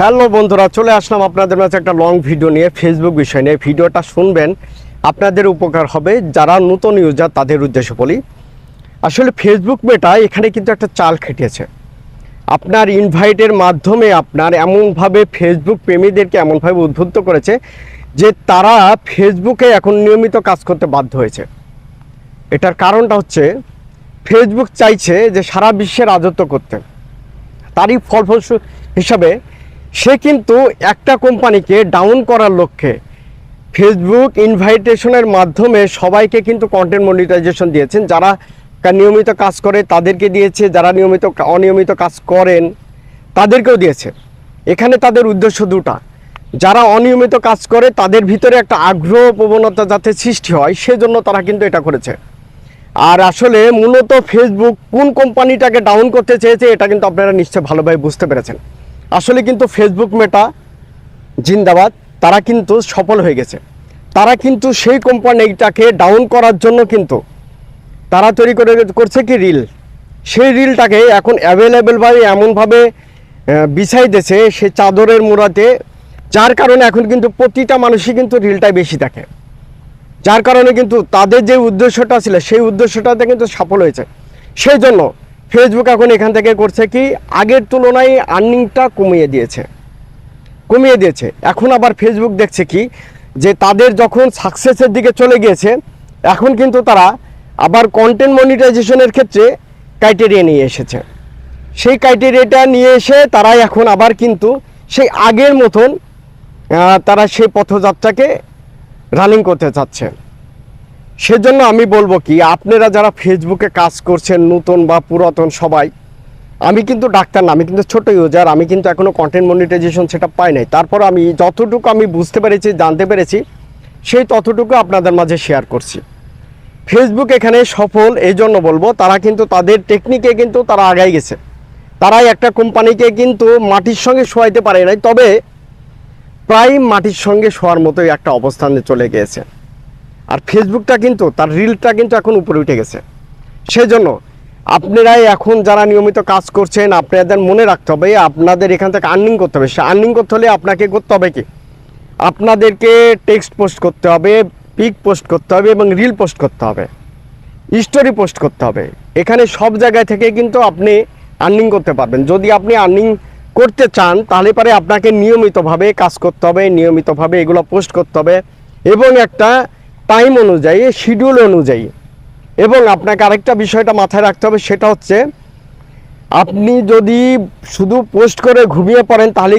Hello বন্ধুরা, চলে আসলাম আপনাদের মাঝে একটা লং ভিডিও নিয়ে, ফেসবুক বিষয় নিয়ে। ভিডিওটা শুনবেন, আপনাদের উপকার হবে। যারা নতুন ইউজার তাদের উদ্দেশ্যে বলি, আসলে ফেসবুক মেটা এখানে কিন্তু একটা চাল খেটেছে। আপনার ইনভাইটের মাধ্যমে আপনার এমনভাবে ফেসবুক প্রেমীদেরকে এমনভাবে উদ্বুদ্ধ করেছে যে তারা ফেসবুকে এখন নিয়মিত কাজ করতে বাধ্য হয়েছে। এটার কারণটা হচ্ছে ফেসবুক চাইছে যে সারা বিশ্বে রাজত্ব করতে। তারই ফলপ্রসূ হিসাবে সে কিন্তু একটা কোম্পানিকে ডাউন করার লক্ষ্যে ফেসবুক ইনভাইটেশনের মাধ্যমে সবাইকে কিন্তু কন্টেন্ট মনিটাইজেশন দিয়েছেন। যারা নিয়মিত কাজ করে তাদেরকে দিয়েছে, যারা অনিয়মিত কাজ করেন তাদেরকেও দিয়েছে। এখানে তাদের উদ্দেশ্য দুটা। যারা অনিয়মিত কাজ করে তাদের ভিতরে একটা আগ্রহ প্রবণতা যাতে সৃষ্টি হয়, সেজন্য তারা কিন্তু এটা করেছে। আর আসলে মূলত ফেসবুক কোন কোম্পানিটাকে ডাউন করতে চেয়েছে এটা কিন্তু আপনারা নিশ্চয় ভালোভাবে বুঝতে পেরেছেন। আসলে কিন্তু ফেসবুক মেটা জিন্দাবাদ, তারা কিন্তু সফল হয়ে গেছে। তারা কিন্তু সেই কোম্পানিটাকে ডাউন করার জন্য কিন্তু তারা তৈরি করছে কি রিল। সেই রিলটাকে এখন অ্যাভেলেবেলভাবে এমনভাবে বিছাই দিয়েছে সে চাদরের মুড়াতে, যার কারণে এখন কিন্তু প্রতিটা মানুষই কিন্তু রিলটাই বেশি দেখে। যার কারণে কিন্তু তাদের যে উদ্দেশ্যটা ছিল সেই উদ্দেশ্যটাতে কিন্তু সফল হয়েছে। সেই জন্য ফেসবুক এখন এখান থেকে করছে কি, আগের তুলনায় আর্নিংটা কমিয়ে দিয়েছে। এখন আবার ফেসবুক দেখছে কি যে তাদের যখন সাকসেসের দিকে চলে গিয়েছে, এখন কিন্তু তারা আবার কন্টেন্ট মনিটাইজেশনের ক্ষেত্রে ক্রাইটেরিয়া নিয়ে এসেছে। সেই ক্রাইটেরিয়াটা নিয়ে এসে তারা এখন আবার কিন্তু সেই আগের মতন তারা সেই পথযাত্রাকে রানিং করতে চাচ্ছে। সেজন্য আমি বলবো কি, আপনারা যারা ফেসবুকে কাজ করছেন, নতুন বা পুরাতন সবাই, আমি কিন্তু ডাক্তার না, আমি কিন্তু ছোট ইউজার, আমি কিন্তু এখনও কন্টেন্ট মনিটাইজেশন সেটা পাই নাই। তারপর আমি যতটুকু আমি বুঝতে পেরেছি, জানতে পেরেছি, সেই ততটুকু আপনাদের মাঝে শেয়ার করছি। ফেসবুক এখানে সফল এই জন্য বলবো, তারা কিন্তু তাদের টেকনিকে কিন্তু তারা আগাই গেছে। তারাই একটা কোম্পানিকে কিন্তু মাটির সঙ্গে শোয়াইতে পারে নাই, তবে প্রায় মাটির সঙ্গে শোয়ার মতোই একটা অবস্থানে চলে গিয়েছে। আর ফেসবুকটা কিন্তু তার রিলটা কিন্তু এখন উপরে উঠে গেছে। সেজন্য আপনারাই এখন যারা নিয়মিত কাজ করছেন, আপনাদের মনে রাখতে হবে আপনাদের এখান থেকে আর্নিং করতে হবে। সে আর্নিং করতে হলে আপনাকে করতে হবে কি, আপনাদেরকে টেক্সট পোস্ট করতে হবে, পিক পোস্ট করতে হবে এবং রিল পোস্ট করতে হবে, স্টোরি পোস্ট করতে হবে। এখানে সব জায়গায় থেকে কিন্তু আপনি আর্নিং করতে পারবেন। যদি আপনি আর্নিং করতে চান তাহলে পরে আপনাকে নিয়মিতভাবে কাজ করতে হবে, নিয়মিতভাবে এগুলো পোস্ট করতে হবে এবং একটা টাইম অনুযায়ী, শিডিউল অনুযায়ী। এবং আপনাকে আরেকটা বিষয়টা মাথায় রাখতে হবে, সেটা হচ্ছে আপনি যদি শুধু পোস্ট করে ঘুমিয়ে পড়েন তাহলে